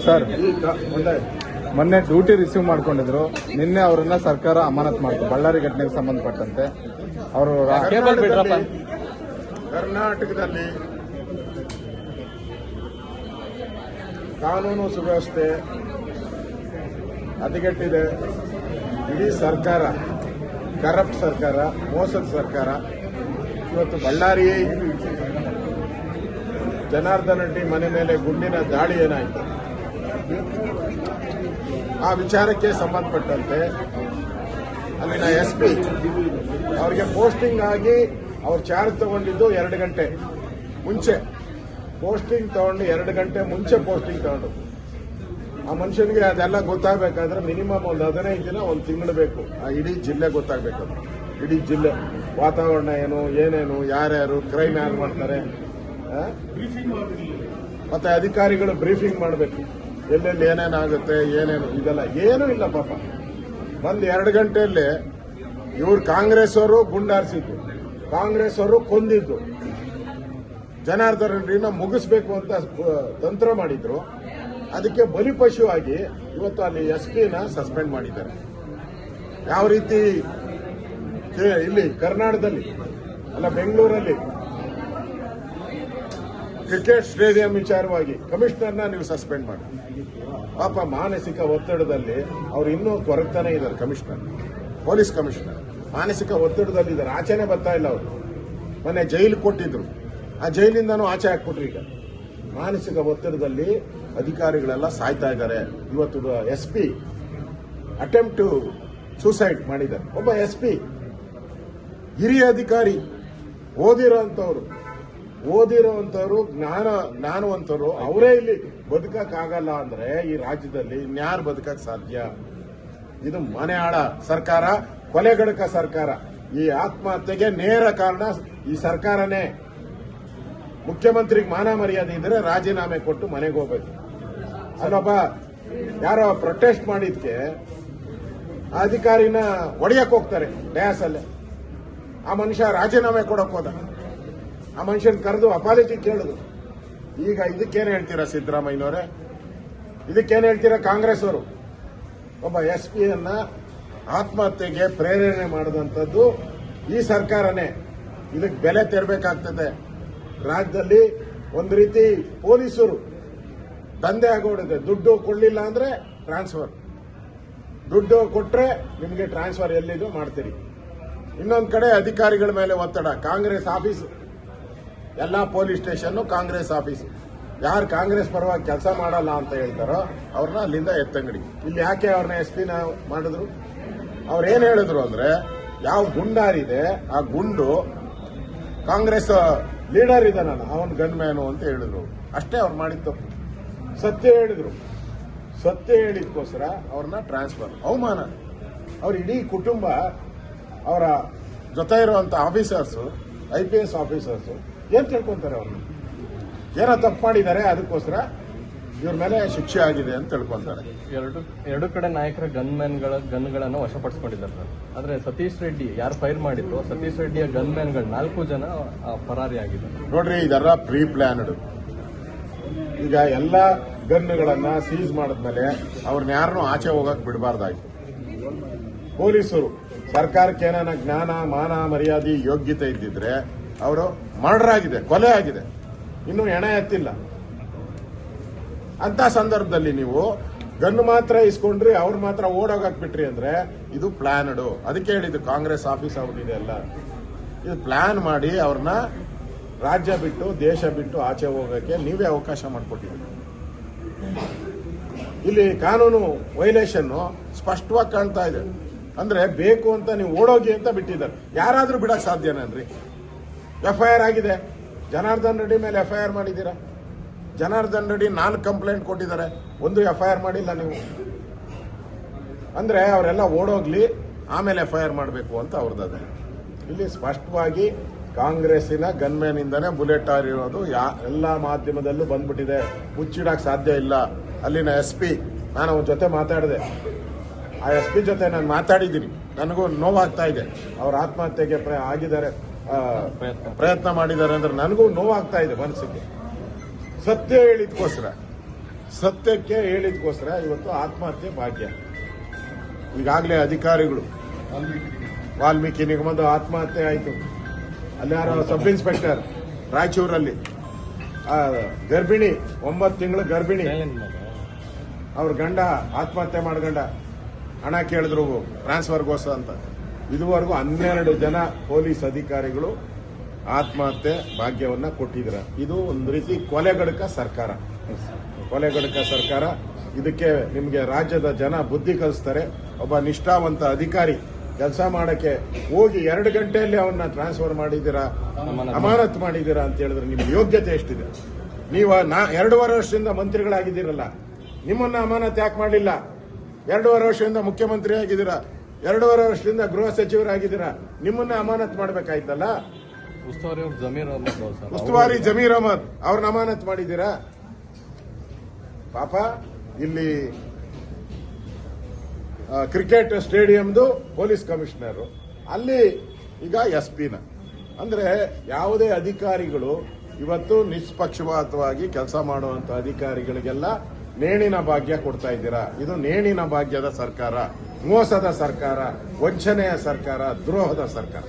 Sir ಮೊನ್ನೆ duty receive ಮಾಡ್ಕೊಂಡಿದ್ರು. ನಿನ್ನೆ ಅವರನ್ನ ಸರ್ಕಾರ ಅಮಾನತ್ ಮಾಡಿತು ಬಳ್ಳಾರಿ ಘಟನೆಗೆ ಸಂಬಂಧಪಟ್ಟಂತೆ. ಅವರು ಕರ್ನಾಟಕದಲ್ಲಿ ಕಾನೂನು ಸುವ್ಯವಸ್ಥೆ ಹದಗೆಟ್ಟಿದೆ. ಇಡೀ ಸರ್ಕಾರ ಕರಪ್ಟ್ ಸರ್ಕಾರ, ಮೋಸದ ಸರ್ಕಾರ. ಇವತ್ತು ಬಳ್ಳಾರಿ ಜನಾರ್ದನ್ ರೆಡ್ಡಿ ಮನೆ ಮೇಲೆ ಗುಂಡಿನ ದಾಳಿ ಏನಾಯಿತು, ಆ ವಿಚಾರಕ್ಕೆ ಸಂಬಂಧಪಟ್ಟಂತೆ ಅಲ್ಲಿನ SP ಅವರಿಗೆ ಪೋಸ್ಟಿಂಗ್ ಆಗಿ ಅವ್ರು ಚಾರ್ಜ್ ತಗೊಂಡಿದ್ದು 2 ಗಂಟೆ ಮುಂಚೆ. ಪೋಸ್ಟಿಂಗ್ ತಗೊಂಡು 2 ಗಂಟೆ ಮುಂಚೆ ಪೋಸ್ಟಿಂಗ್ ತಗೊಂಡು ಆ ಮನುಷ್ಯನಿಗೆ ಅದೆಲ್ಲ ಗೊತ್ತಾಗಬೇಕಾದ್ರೆ ಮಿನಿಮಮ್ ಒಂದು 15 ದಿನ, 1 ತಿಂಗಳು ಬೇಕು. ಆ ಇಡೀ ಜಿಲ್ಲೆ ಗೊತ್ತಾಗಬೇಕು. ಇಡೀ ಜಿಲ್ಲೆ ವಾತಾವರಣ ಏನು, ಏನೇನು, ಯಾರ್ಯಾರು ಕ್ರೈಮ್ ಯಾರು ಮಾಡ್ತಾರೆ, ಮತ್ತೆ ಅಧಿಕಾರಿಗಳು ಬ್ರೀಫಿಂಗ್ ಮಾಡಬೇಕು. ಎಲ್ಲೆಲ್ಲಿ ಏನೇನಾಗುತ್ತೆ, ಏನೇನು, ಇದೆಲ್ಲ ಏನೂ ಇಲ್ಲ ಪಾಪ. ಬಂದು 2 ಗಂಟೆಯಲ್ಲಿ ಇವ್ರು ಕಾಂಗ್ರೆಸ್ ಅವರು ಗುಂಡಾರಿಸಿದ್ದು, ಕಾಂಗ್ರೆಸ್ ಅವರು ಕೊಂದಿದ್ದು, ಜನಾರ್ದನ್ ರೆಡ್ಡಿನ ಮುಗಿಸ್ಬೇಕು ಅಂತ ತಂತ್ರ ಮಾಡಿದ್ರು. ಅದಕ್ಕೆ ಬಲಿಪಶು ಆಗಿ ಇವತ್ತು ಅಲ್ಲಿ SP ನ ಸಸ್ಪೆಂಡ್ ಮಾಡಿದ್ದಾರೆ. ಯಾವ ರೀತಿ ಇಲ್ಲಿ ಕರ್ನಾಟಕದಲ್ಲಿ ಅಲ್ಲ, ಬೆಂಗಳೂರಲ್ಲಿ ಕ್ರಿಕೆಟ್ ಸ್ಟೇಡಿಯಂ ವಿಚಾರವಾಗಿ ಕಮಿಷನರ್ನ ನೀವು ಸಸ್ಪೆಂಡ್ ಮಾಡಿ. ಪಾಪ ಮಾನಸಿಕ ಒತ್ತಡದಲ್ಲಿ ಅವ್ರು ಇನ್ನೂ ಕೊರಗ್ತಾನೆ ಇದ್ದಾರೆ. ಕಮಿಷನರ್, ಪೊಲೀಸ್ ಕಮಿಷನರ್ ಮಾನಸಿಕ ಒತ್ತಡದಲ್ಲಿದ್ದಾರೆ. ಆಚೆನೆ ಬರ್ತಾ ಇಲ್ಲ ಅವರು. ಮೊನ್ನೆ ಜೈಲು ಕೊಟ್ಟಿದ್ರು, ಆ ಜೈಲಿಂದನೂ ಆಚೆ ಹಾಕ್ಬಿಟ್ರು. ಈಗ ಮಾನಸಿಕ ಒತ್ತಡದಲ್ಲಿ ಅಧಿಕಾರಿಗಳೆಲ್ಲ ಸಾಯ್ತಾ ಇದ್ದಾರೆ. ಇವತ್ತು SP ಅಟೆಂಪ್ಟ್ ಟು ಸೂಸೈಡ್ ಮಾಡಿದ್ದಾರೆ. ಒಬ್ಬ SP ಹಿರಿಯ ಅಧಿಕಾರಿ, ಓದಿರೋಂಥವ್ರು, ಜ್ಞಾನವಂತರು, ಅವರೇ ಇಲ್ಲಿ ಬದುಕಕ್ಕಾಗಲ್ಲ ಅಂದ್ರೆ ಈ ರಾಜ್ಯದಲ್ಲಿ ಇನ್ಯಾರು ಬದುಕಕ್ ಸಾಧ್ಯ? ಇದು ಮನೆ ಆಳ ಸರ್ಕಾರ, ಕೊಲೆಗಡಕ ಸರ್ಕಾರ. ಈ ಆತ್ಮಹತ್ಯೆಗೆ ನೇರ ಕಾರಣ ಈ ಸರ್ಕಾರನೇ. ಮುಖ್ಯಮಂತ್ರಿಗೆ ಮಾನ ಮರ್ಯಾದೆ ಇದ್ರೆ ರಾಜೀನಾಮೆ ಕೊಟ್ಟು ಮನೆಗೆ ಹೋಗ್ಬೇಕು. ಅಲ್ಲೊಬ್ಬ ಯಾರೋ ಪ್ರೊಟೆಸ್ಟ್ ಮಾಡಿದ್ಕೆ ಆ ಅಧಿಕಾರಿನ ಹೊಡೆಯಕ್ ಹೋಗ್ತಾರೆ ಡ್ಯಾಸ್ ಅಲ್ಲೇ. ಆ ಮನುಷ್ಯ ರಾಜೀನಾಮೆ ಕೊಡಕ್ ಹೋದ. ಆ ಮನುಷ್ಯನ್ ಕರೆದು ಅಪಾಲಜಿ ಕೇಳಿದ್ರು. ಈಗ ಇದಕ್ಕೇನು ಹೇಳ್ತೀರಾ ಸಿದ್ದರಾಮಯ್ಯನವರೇ? ಇದಕ್ಕೇನು ಹೇಳ್ತೀರಾ ಕಾಂಗ್ರೆಸ್ ಅವರು? ಒಬ್ಬ SP ಯನ್ನ ಆತ್ಮಹತ್ಯೆಗೆ ಪ್ರೇರಣೆ ಮಾಡಿದಂಥದ್ದು ಈ ಸರ್ಕಾರನೇ. ಇದಕ್ಕೆ ಬೆಲೆ ತೆರಬೇಕಾಗ್ತದೆ. ರಾಜ್ಯದಲ್ಲಿ ಒಂದು ರೀತಿ ಪೊಲೀಸರು ದಂಧೆ ಆಗೋಡಿದೆ. ದುಡ್ಡು ಕೊಡಲಿಲ್ಲ ಅಂದ್ರೆ ಟ್ರಾನ್ಸ್ಫರ್, ದುಡ್ಡು ಕೊಟ್ರೆ ನಿಮಗೆ ಟ್ರಾನ್ಸ್ಫರ್ ಎಲ್ಲಿದು ಮಾಡ್ತೀರಿ. ಇನ್ನೊಂದು ಕಡೆ ಅಧಿಕಾರಿಗಳ ಮೇಲೆ ಒತ್ತಡ. ಕಾಂಗ್ರೆಸ್ ಆಫೀಸ್, ಎಲ್ಲಾ ಪೊಲೀಸ್ ಸ್ಟೇಷನ್ ಕಾಂಗ್ರೆಸ್ ಆಫೀಸ್. ಯಾರು ಕಾಂಗ್ರೆಸ್ ಪರವಾಗಿ ಕೆಲಸ ಮಾಡಲ್ಲ ಅಂತ ಹೇಳ್ತಾರೋ ಅವ್ರನ್ನ ಅಲ್ಲಿಂದ ಎತ್ತಂಗಡಿ. ಇಲ್ಲಿ ಯಾಕೆ ಅವ್ರನ್ನ SP ನ ಮಾಡಿದ್ರು? ಅವ್ರೇನ್ ಹೇಳಿದ್ರು ಅಂದ್ರೆ, ಯಾವ ಗುಂಡಾರಿದೆ ಆ ಗುಂಡು ಕಾಂಗ್ರೆಸ್ ಲೀಡರ್ ಇದಾನಲ್ಲ ಅವನ್ ಗನ್ ಮ್ಯಾನು ಅಂತ ಹೇಳಿದ್ರು. ಅಷ್ಟೇ ಅವ್ರು ಮಾಡಿದ್ದು. ಸತ್ಯ ಹೇಳಿದ್ರು. ಸತ್ಯ ಹೇಳಿದಕ್ಕೋಸ್ಕರ ಅವ್ರನ್ನ ಟ್ರಾನ್ಸ್ಫರ್. ಅವಮಾನ. ಅವ್ರ ಇಡೀ ಕುಟುಂಬ, ಅವರ ಜೊತೆ ಇರುವಂತ ಆಫೀಸರ್ಸ್, IPS ಆಫೀಸರ್ಸ್ ಏನ್ ತಿಳ್ಕೊಂತಾರೆ? ಅವ್ರನ್ನ ಏನೋ ತಪ್ಪು ಮಾಡಿದ್ದಾರೆ, ಅದಕ್ಕೋಸ್ಕರ ಇವ್ರ ಮೇಲೆ ಶಿಕ್ಷೆ ಆಗಿದೆ ಅಂತ ತಿಳ್ಕೊಂತಾರೆ. ಎರಡು ಕಡೆ ನಾಯಕರ ಗನ್ಗಳನ್ನು ವಶಪಡಿಸಿಕೊಂಡಿದ್ದಾರೆ ಸರ್. ಆದ್ರೆ ಸತೀಶ್ ರೆಡ್ಡಿ ಯಾರು ಫೈರ್ ಮಾಡಿದ್ರು, ಸತೀಶ್ ರೆಡ್ಡಿಯ ಗನ್ಮ್ಯಾನ್ಗಳು 4 ಜನ ಪರಾರಿಯಾಗಿದ್ದಾರೆ. ನೋಡ್ರಿ, ಇದೆಲ್ಲ ಪ್ರೀ ಪ್ಲಾನ್ಡ್. ಈಗ ಎಲ್ಲ ಗನ್ಗಳನ್ನ ಸೀಸ್ ಮಾಡಿದ್ಮೇಲೆ ಅವ್ರನ್ನ ಯಾರನ್ನೂ ಆಚೆ ಹೋಗಕ್ ಬಿಡಬಾರ್ದಾಯ್ತು. ಪೊಲೀಸರು ಸರ್ಕಾರಕ್ಕೆ ಏನಾನ ಜ್ಞಾನ, ಮಾನ, ಮರ್ಯಾದೆ, ಯೋಗ್ಯತೆ ಇದ್ದಿದ್ರೆ ಅವರು ಮರ್ಡರ್ ಆಗಿದೆ, ಕೊಲೆ ಆಗಿದೆ, ಇನ್ನೂ ಹೆಣ ಎತ್ತಿಲ್ಲ. ಅಂತ ಸಂದರ್ಭದಲ್ಲಿ ನೀವು ಗನ್ ಮಾತ್ರ ಇಸ್ಕೊಂಡ್ರಿ, ಅವ್ರು ಮಾತ್ರ ಓಡೋಗಕ್ ಬಿಟ್ರಿ ಅಂದ್ರೆ ಇದು ಪ್ಲಾನ್ಡ್. ಅದಕ್ಕೆ ಹೇಳಿದ್ದು ಕಾಂಗ್ರೆಸ್ ಆಫೀಸ್ ಅವ್ರಿದೆ ಎಲ್ಲ. ಇದು ಪ್ಲಾನ್ ಮಾಡಿ ಅವ್ರನ್ನ ರಾಜ್ಯ ಬಿಟ್ಟು, ದೇಶ ಬಿಟ್ಟು ಆಚೆ ಹೋಗಕ್ಕೆ ನೀವೇ ಅವಕಾಶ ಮಾಡಿಕೊಟ್ಟಿದ್ದೀರಿ. ಇಲ್ಲಿ ಕಾನೂನು ವೈಲೇಷನ್ ಸ್ಪಷ್ಟವಾಗಿ ಕಾಣ್ತಾ ಇದೆ. ಅಂದ್ರೆ ಬೇಕು ಅಂತ ನೀವು ಓಡೋಗಿ ಅಂತ ಬಿಟ್ಟಿದ್ದಾರೆ. ಯಾರಾದ್ರೂ ಬಿಡಕ್ ಸಾಧ್ಯನೇನ್ರಿ? FIR ಆಗಿದೆ. ಜನಾರ್ದನ್ ರೆಡ್ಡಿ ಮೇಲೆ FIR ಮಾಡಿದ್ದೀರಾ? ಜನಾರ್ದನ್ ರೆಡ್ಡಿ 4 ಕಂಪ್ಲೇಂಟ್ ಕೊಟ್ಟಿದ್ದಾರೆ, ಒಂದು FIR ಮಾಡಿಲ್ಲ ನೀವು. ಅಂದ್ರೆ ಅವರೆಲ್ಲ ಓಡೋಗ್ಲಿ, ಆಮೇಲೆ FIR ಮಾಡಬೇಕು ಅಂತ ಅವ್ರದ್ದು. ಇಲ್ಲಿ ಸ್ಪಷ್ಟವಾಗಿ ಕಾಂಗ್ರೆಸ್ಸಿನ ಗನ್ಮ್ಯಾನ್ ಇಂದಾನೆ ಬುಲೆಟ್ ಆಗಿರೋದು ಎಲ್ಲ ಮಾಧ್ಯಮದಲ್ಲೂ ಬಂದ್ಬಿಟ್ಟಿದೆ. ಮುಚ್ಚಿಡಕ್ ಸಾಧ್ಯ ಇಲ್ಲ. ಅಲ್ಲಿನ SP, ನಾನು ಅವ್ರ ಜೊತೆ ಮಾತಾಡಿದೆ. ಆ SP ಜೊತೆ ನಾನು ಮಾತಾಡಿದ್ದೀನಿ. ನನಗೂ ನೋವಾಗ್ತಾ ಇದೆ. ಅವ್ರ ಆತ್ಮಹತ್ಯೆಗೆ ಆಗಿದ್ದಾರೆ, ಪ್ರಯತ್ನ ಮಾಡಿದ್ದಾರೆ ಅಂದ್ರೆ ನನಗೂ ನೋವಾಗ್ತಾ ಇದೆ ಮನಸ್ಸಿಗೆ. ಸತ್ಯ ಹೇಳಿದ್ಕೋಸ್ಕರ, ಸತ್ಯಕ್ಕೆ ಹೇಳಿದ್ಕೋಸ್ಕರ ಇವತ್ತು ಆತ್ಮಹತ್ಯೆ ಭಾಗ್ಯ. ಈಗಾಗಲೇ ಅಧಿಕಾರಿಗಳು ವಾಲ್ಮೀಕಿ ನಿಗಮದ ಆತ್ಮಹತ್ಯೆ ಆಯಿತು. ಅಲ್ಲಿ ಯಾರೋ ಸಬ್ ಇನ್ಸ್ಪೆಕ್ಟರ್ ರಾಯಚೂರಲ್ಲಿ ಗರ್ಭಿಣಿ 9 ತಿಂಗಳ ಗರ್ಭಿಣಿ ಅವ್ರ ಗಂಡ ಆತ್ಮಹತ್ಯೆ ಮಾಡ್ಕೊಂಡ. ಹಣ ಕೇಳಿದ್ರು ಟ್ರಾನ್ಸ್ಫರ್ಗೋಸ್ಕರ ಅಂತ. ಇದುವರೆಗೂ 12 ಜನ ಪೊಲೀಸ್ ಅಧಿಕಾರಿಗಳು ಆತ್ಮಹತ್ಯೆ ಭಾಗ್ಯವನ್ನ ಕೊಟ್ಟಿದ್ರ. ಇದು ಒಂದು ರೀತಿ ಕೊಲೆಗಡಕ ಸರ್ಕಾರ. ಇದಕ್ಕೆ ನಿಮಗೆ ರಾಜ್ಯದ ಜನ ಬುದ್ಧಿ ಕಲಿಸ್ತಾರೆ. ಒಬ್ಬ ನಿಷ್ಠಾವಂತ ಅಧಿಕಾರಿ ಕೆಲಸ ಮಾಡಕ್ಕೆ ಹೋಗಿ 2 ಗಂಟೆಯಲ್ಲಿ ಅವನ್ನ ಟ್ರಾನ್ಸ್ಫರ್ ಮಾಡಿದ್ದೀರಾ, ಅಮಾನತ್ ಮಾಡಿದ್ದೀರಾ ಅಂತ ಹೇಳಿದ್ರೆ ನಿಮ್ಗೆ ಯೋಗ್ಯತೆ ಎಷ್ಟಿದೆ? ನೀವು 2.5 ವರ್ಷದಿಂದ ಮಂತ್ರಿಗಳಾಗಿದ್ದೀರಲ್ಲ, ನಿಮ್ಮನ್ನ ಅಮಾನತ್ ಯಾಕೆ ಮಾಡಲಿಲ್ಲ? 2.5 ವರ್ಷದಿಂದ ಮುಖ್ಯಮಂತ್ರಿ ಆಗಿದ್ದೀರಾ, 2.5 ವರ್ಷದಿಂದ ಗೃಹ ಸಚಿವರಾಗಿದ್ದೀರಾ, ನಿಮ್ಮನ್ನ ಅಮಾನತ್ ಮಾಡಬೇಕಾಯ್ತಲ್ಲ. ಉಸ್ತುವಾರಿ ಜಮೀರ್ ಅಹಮದ್ ಅವ್ರನ್ನ ಅಮಾನತ್ ಮಾಡಿದ್ದೀರಾ? ಪಾಪ ಇಲ್ಲಿ ಕ್ರಿಕೆಟ್ ಸ್ಟೇಡಿಯಂದು ಪೊಲೀಸ್ ಕಮಿಷನರ್, ಅಲ್ಲಿ ಈಗ SP ನ. ಅಂದ್ರೆ ಯಾವುದೇ ಅಧಿಕಾರಿಗಳು ಇವತ್ತು ನಿಷ್ಪಕ್ಷಪಾತವಾಗಿ ಕೆಲಸ ಮಾಡುವಂತ ಅಧಿಕಾರಿಗಳಿಗೆಲ್ಲ ನೇಣಿನ ಭಾಗ್ಯ ಕೊಡ್ತಾ ಇದ್ದೀರಾ. ಇದು ನೇಣಿನ ಭಾಗ್ಯದ ಸರ್ಕಾರ, ಮೋಸದ ಸರ್ಕಾರ, ವಂಚನೆಯ ಸರ್ಕಾರ, ದ್ರೋಹದ ಸರ್ಕಾರ.